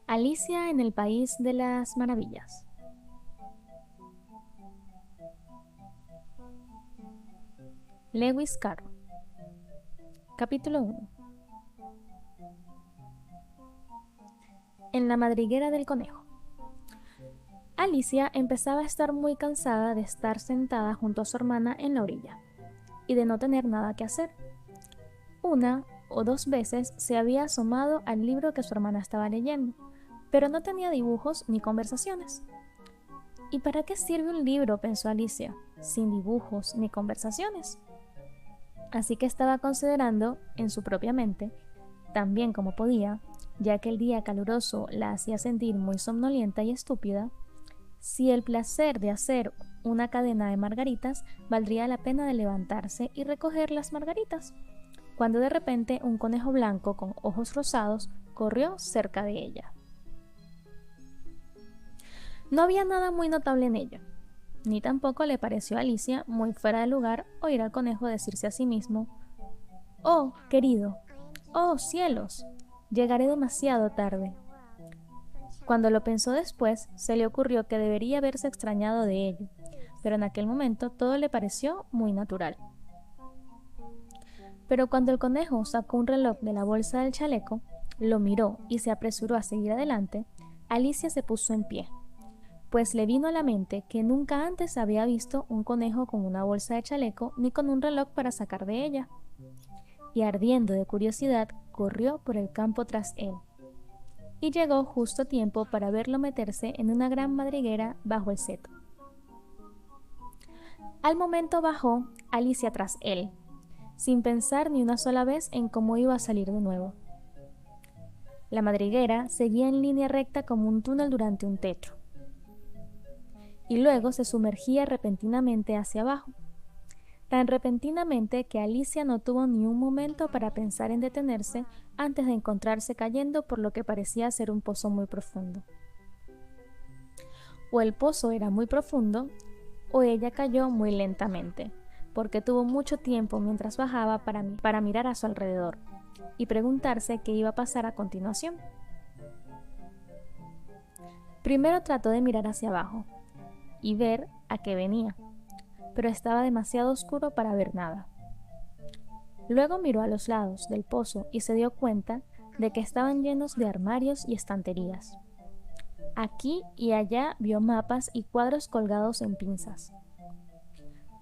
Alicia en el País de las Maravillas. Lewis Carroll. Capítulo 1. En la madriguera del conejo. Alicia empezaba a estar muy cansada de estar sentada junto a su hermana en la orilla y de no tener nada que hacer. Una o dos veces se había asomado al libro que su hermana estaba leyendo, pero no tenía dibujos ni conversaciones. ¿Y para qué sirve un libro?, pensó Alicia, sin dibujos ni conversaciones. Así que estaba considerando, en su propia mente, tan bien como podía, ya que el día caluroso la hacía sentir muy somnolienta y estúpida, si el placer de hacer una cadena de margaritas valdría la pena de levantarse y recoger las margaritas, cuando de repente un conejo blanco con ojos rosados corrió cerca de ella. No había nada muy notable en ella, ni tampoco le pareció a Alicia muy fuera de lugar oír al conejo decirse a sí mismo: «Oh, querido, oh, cielos, llegaré demasiado tarde». Cuando lo pensó después, se le ocurrió que debería haberse extrañado de ello, pero en aquel momento todo le pareció muy natural. Pero cuando el conejo sacó un reloj de la bolsa del chaleco, lo miró y se apresuró a seguir adelante, Alicia se puso en pie, pues le vino a la mente que nunca antes había visto un conejo con una bolsa de chaleco ni con un reloj para sacar de ella. Y ardiendo de curiosidad, corrió por el campo tras él. Y llegó justo a tiempo para verlo meterse en una gran madriguera bajo el seto. Al momento bajó Alicia tras él, sin pensar ni una sola vez en cómo iba a salir de nuevo. La madriguera seguía en línea recta como un túnel durante un techo, y luego se sumergía repentinamente hacia abajo, tan repentinamente que Alicia no tuvo ni un momento para pensar en detenerse antes de encontrarse cayendo por lo que parecía ser un pozo muy profundo. O el pozo era muy profundo, o ella cayó muy lentamente, porque tuvo mucho tiempo mientras bajaba para mirar a su alrededor y preguntarse qué iba a pasar a continuación. Primero trató de mirar hacia abajo y ver a qué venía, pero estaba demasiado oscuro para ver nada. Luego miró a los lados del pozo y se dio cuenta de que estaban llenos de armarios y estanterías. Aquí y allá vio mapas y cuadros colgados en pinzas.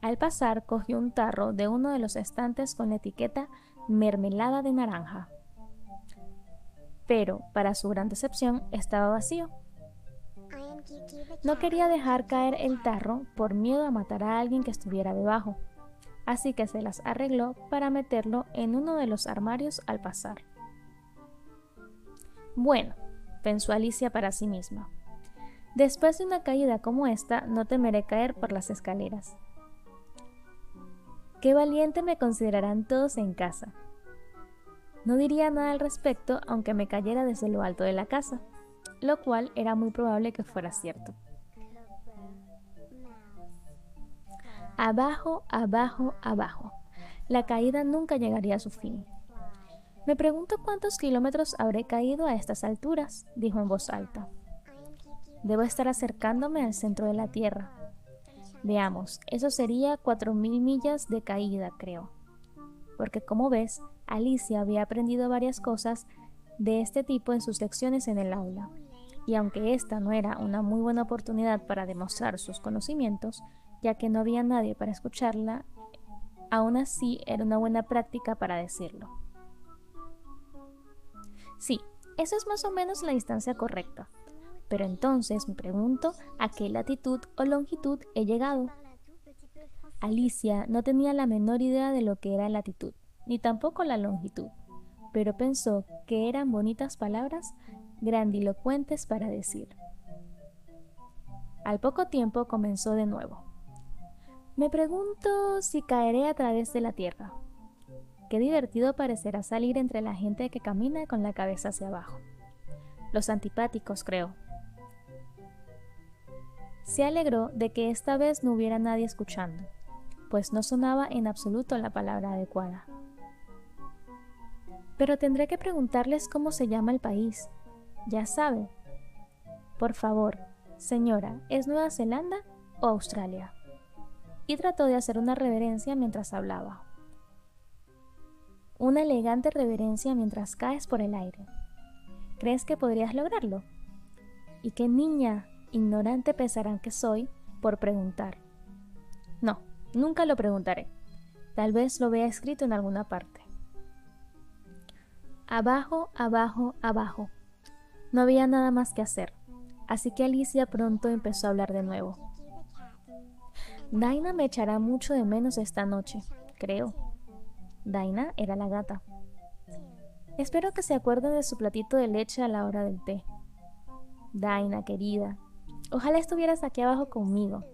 Al pasar, cogió un tarro de uno de los estantes con la etiqueta mermelada de naranja. Pero, para su gran decepción, estaba vacío. No quería dejar caer el tarro por miedo a matar a alguien que estuviera debajo, así que se las arregló para meterlo en uno de los armarios al pasar. Bueno, pensó Alicia para sí misma, después de una caída como esta, no temeré caer por las escaleras. ¡Qué valiente me considerarán todos en casa! No diría nada al respecto aunque me cayera desde lo alto de la casa, lo cual era muy probable que fuera cierto. Abajo, abajo, abajo. La caída nunca llegaría a su fin. Me pregunto cuántos kilómetros habré caído a estas alturas, dijo en voz alta. Debo estar acercándome al centro de la Tierra. Veamos, eso sería 4000 millas de caída, creo. Porque como ves, Alicia había aprendido varias cosas de este tipo en sus lecciones en el aula. Y aunque esta no era una muy buena oportunidad para demostrar sus conocimientos, ya que no había nadie para escucharla, aún así era una buena práctica para decirlo. Sí, eso es más o menos la distancia correcta. Pero entonces me pregunto a qué latitud o longitud he llegado. Alicia no tenía la menor idea de lo que era latitud, ni tampoco la longitud, pero pensó que eran bonitas palabras grandilocuentes para decir. Al poco tiempo comenzó de nuevo. Me pregunto si caeré a través de la tierra. Qué divertido parecerá salir entre la gente que camina con la cabeza hacia abajo. Los antipáticos, creo. Se alegró de que esta vez no hubiera nadie escuchando, pues no sonaba en absoluto la palabra adecuada. Pero tendré que preguntarles cómo se llama el país. Ya sabe. Por favor, señora, ¿es Nueva Zelanda o Australia? Y trató de hacer una reverencia mientras hablaba. Una elegante reverencia mientras caes por el aire. ¿Crees que podrías lograrlo? ¿Y qué niña ignorante pensarán que soy por preguntar? No, nunca lo preguntaré. Tal vez lo vea escrito en alguna parte. Abajo, abajo, abajo. No había nada más que hacer, así que Alicia pronto empezó a hablar de nuevo. Dinah me echará mucho de menos esta noche, creo. Dinah era la gata. Espero que se acuerden de su platito de leche a la hora del té. Dinah, querida, ojalá estuvieras aquí abajo conmigo.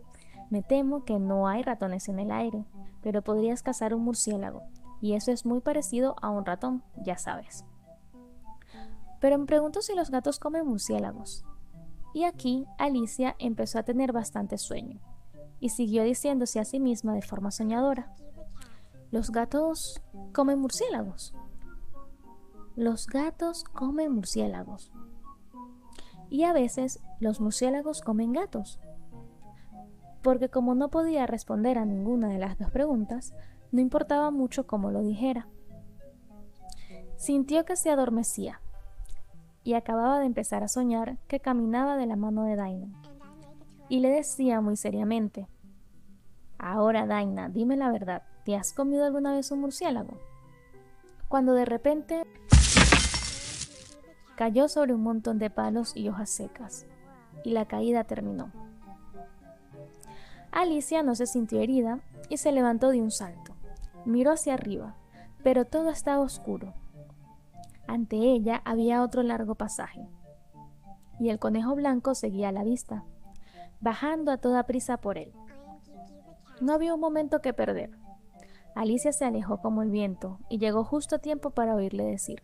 Me temo que no hay ratones en el aire, pero podrías cazar un murciélago, y eso es muy parecido a un ratón, ya sabes. Pero me pregunto si los gatos comen murciélagos. Y aquí Alicia empezó a tener bastante sueño, y siguió diciéndose a sí misma de forma soñadora: ¿los gatos comen murciélagos? Los gatos comen murciélagos. Y a veces los murciélagos comen gatos. Porque como no podía responder a ninguna de las dos preguntas, no importaba mucho cómo lo dijera. Sintió que se adormecía y acababa de empezar a soñar que caminaba de la mano de Dinah. Y le decía muy seriamente: ahora, Dinah, dime la verdad, ¿te has comido alguna vez un murciélago? Cuando de repente cayó sobre un montón de palos y hojas secas, y la caída terminó. Alicia no se sintió herida y se levantó de un salto. Miró hacia arriba, pero todo estaba oscuro. Ante ella había otro largo pasaje, y el conejo blanco seguía a la vista, bajando a toda prisa por él. No había un momento que perder. Alicia se alejó como el viento y llegó justo a tiempo para oírle decir,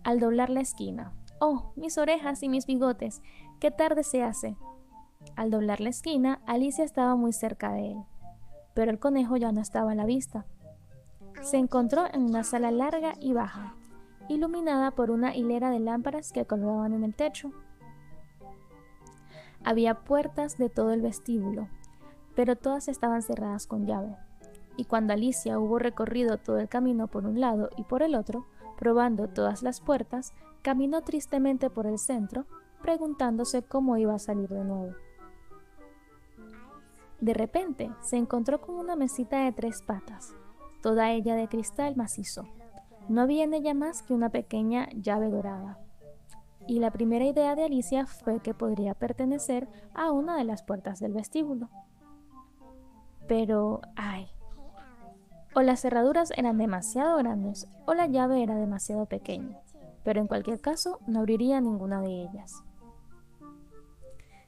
al doblar la esquina: ¡oh, mis orejas y mis bigotes! ¡Qué tarde se hace! Al doblar la esquina, Alicia estaba muy cerca de él, pero el conejo ya no estaba a la vista. Se encontró en una sala larga y baja, iluminada por una hilera de lámparas que colgaban en el techo. Había puertas de todo el vestíbulo, pero todas estaban cerradas con llave, y cuando Alicia hubo recorrido todo el camino por un lado y por el otro, probando todas las puertas, caminó tristemente por el centro, preguntándose cómo iba a salir de nuevo. De repente se encontró con una mesita de 3 patas, toda ella de cristal macizo. No había en ella más que una pequeña llave dorada. Y la primera idea de Alicia fue que podría pertenecer a una de las puertas del vestíbulo. Pero, ¡ay! O las cerraduras eran demasiado grandes o la llave era demasiado pequeña, pero en cualquier caso no abriría ninguna de ellas.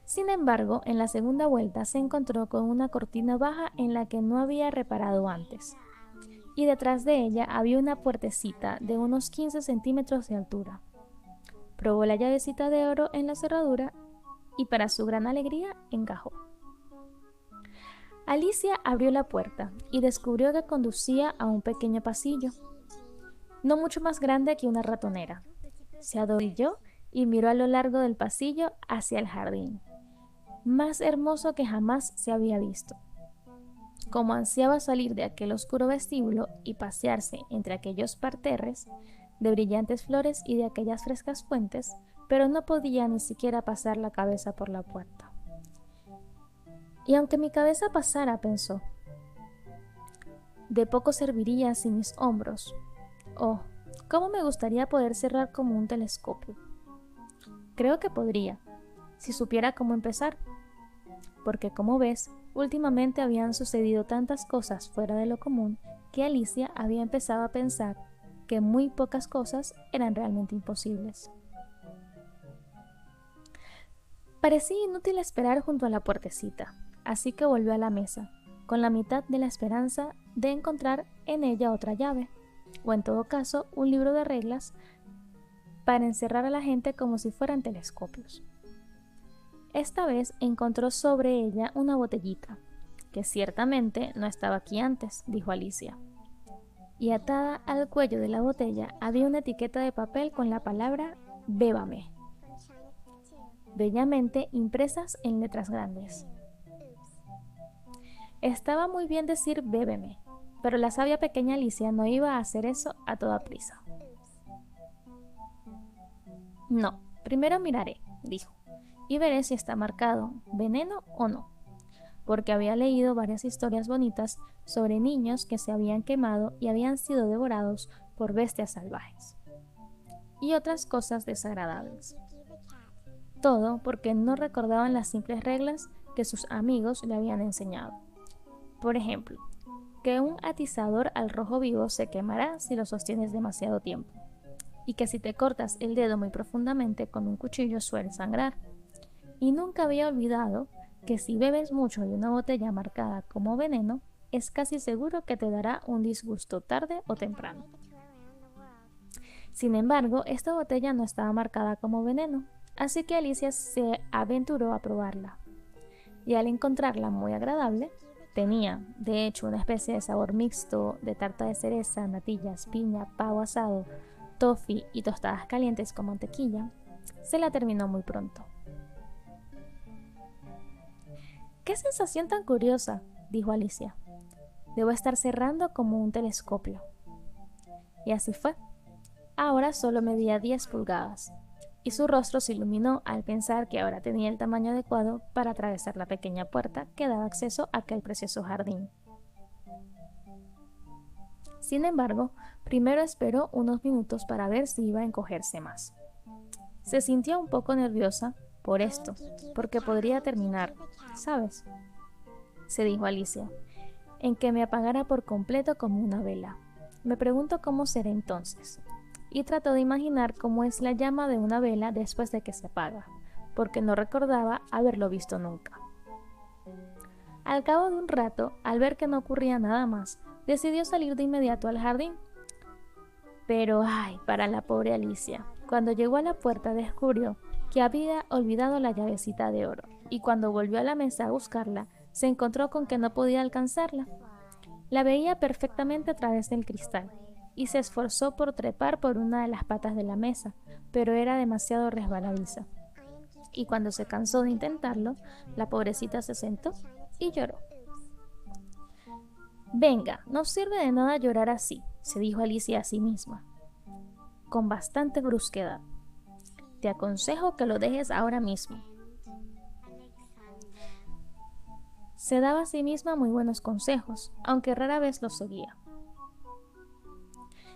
Sin embargo, en la segunda vuelta se encontró con una cortina baja en la que no había reparado antes, y detrás de ella había una puertecita de unos 15 centímetros de altura. Probó la llavecita de oro en la cerradura y para su gran alegría encajó. Alicia abrió la puerta y descubrió que conducía a un pequeño pasillo, no mucho más grande que una ratonera. Se arrodilló y miró a lo largo del pasillo hacia el jardín, más hermoso que jamás se había visto. Como ansiaba salir de aquel oscuro vestíbulo y pasearse entre aquellos parterres de brillantes flores y de aquellas frescas fuentes, pero no podía ni siquiera pasar la cabeza por la puerta. Y aunque mi cabeza pasara, pensó, de poco serviría sin mis hombros. Oh, cómo me gustaría poder cerrar como un telescopio. Creo que podría, si supiera cómo empezar, porque como ves, últimamente habían sucedido tantas cosas fuera de lo común que Alicia había empezado a pensar que muy pocas cosas eran realmente imposibles. Parecía inútil esperar junto a la puertecita, así que volvió a la mesa, con la mitad de la esperanza de encontrar en ella otra llave, o en todo caso un libro de reglas para encerrar a la gente como si fueran telescopios. Esta vez encontró sobre ella una botellita, que ciertamente no estaba aquí antes, dijo Alicia. y atada al cuello de la botella había una etiqueta de papel con la palabra Bébame, bellamente impresas en letras grandes. Estaba muy bien decir bébeme, pero la sabia pequeña Alicia no iba a hacer eso a toda prisa. No, primero miraré, dijo, y veré si está marcado veneno o no, porque había leído varias historias bonitas sobre niños que se habían quemado y habían sido devorados por bestias salvajes, y otras cosas desagradables. Todo porque no recordaban las simples reglas que sus amigos le habían enseñado. Por ejemplo, que un atizador al rojo vivo se quemará si lo sostienes demasiado tiempo, y que si te cortas el dedo muy profundamente con un cuchillo suele sangrar. Y nunca había olvidado que si bebes mucho de una botella marcada como veneno, es casi seguro que te dará un disgusto tarde o temprano. Sin embargo, esta botella no estaba marcada como veneno, así que Alicia se aventuró a probarla. Y al encontrarla muy agradable, tenía, de hecho, una especie de sabor mixto de tarta de cereza, natillas, piña, pavo asado, toffee y tostadas calientes con mantequilla, se la terminó muy pronto. ¡Qué sensación tan curiosa!, dijo Alicia. Debo estar cerrando como un telescopio. Y así fue. Ahora solo medía 10 pulgadas, y su rostro se iluminó al pensar que ahora tenía el tamaño adecuado para atravesar la pequeña puerta que daba acceso a aquel precioso jardín. Sin embargo, primero esperó unos minutos para ver si iba a encogerse más. Se sintió un poco nerviosa por esto, porque podría terminar, ¿sabes?, se dijo Alicia, en que me apagara por completo como una vela. Me pregunto cómo será entonces. Y trató de imaginar cómo es la llama de una vela después de que se apaga, porque no recordaba haberlo visto nunca. Al cabo de un rato, al ver que no ocurría nada más, decidió salir de inmediato al jardín. Pero ¡ay!, para la pobre Alicia! Cuando llegó a la puerta descubrió que había olvidado la llavecita de oro, y cuando volvió a la mesa a buscarla, se encontró con que no podía alcanzarla. La veía perfectamente a través del cristal, y se esforzó por trepar por una de las patas de la mesa, pero era demasiado resbaladiza. Y cuando se cansó de intentarlo, la pobrecita se sentó y lloró. «Venga, no sirve de nada llorar así», se dijo Alicia a sí misma, con bastante brusquedad. «Te aconsejo que lo dejes ahora mismo». Se daba a sí misma muy buenos consejos, aunque rara vez los seguía.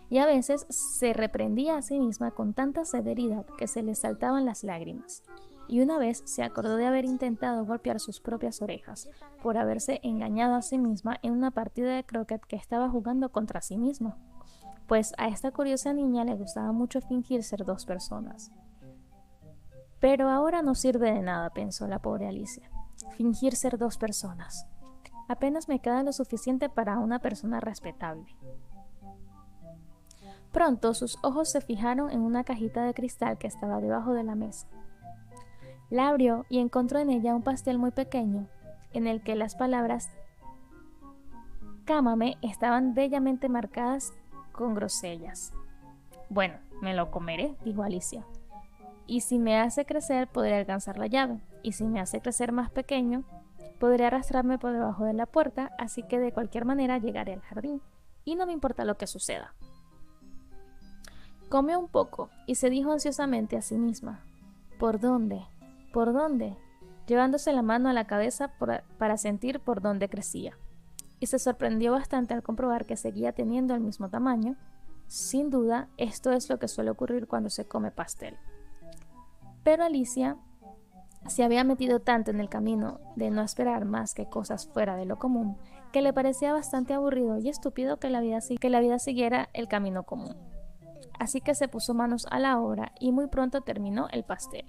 Y a veces se reprendía a sí misma con tanta severidad que se le saltaban las lágrimas. Y una vez se acordó de haber intentado golpear sus propias orejas por haberse engañado a sí misma en una partida de croquet que estaba jugando contra sí misma, pues a esta curiosa niña le gustaba mucho fingir ser dos personas. Pero ahora no sirve de nada, pensó la pobre Alicia. Fingir ser dos personas. Apenas me queda lo suficiente para una persona respetable. Pronto sus ojos se fijaron en una cajita de cristal que estaba debajo de la mesa. La abrió y encontró en ella un pastel muy pequeño, en el que las palabras «Cámame» estaban bellamente marcadas con grosellas. «Bueno, me lo comeré», dijo Alicia. «Y si me hace crecer, podré alcanzar la llave. Y si me hace crecer más pequeño, podré arrastrarme por debajo de la puerta, así que de cualquier manera llegaré al jardín. Y no me importa lo que suceda». Comió un poco y se dijo ansiosamente a sí misma: «¿Por dónde? ¿Por dónde?», llevándose la mano a la cabeza para sentir por dónde crecía. Y se sorprendió bastante al comprobar que seguía teniendo el mismo tamaño. Sin duda, esto es lo que suele ocurrir cuando se come pastel. Pero Alicia se había metido tanto en el camino de no esperar más que cosas fuera de lo común, que le parecía bastante aburrido y estúpido que la vida siguiera el camino común. Así que se puso manos a la obra y muy pronto terminó el pastel.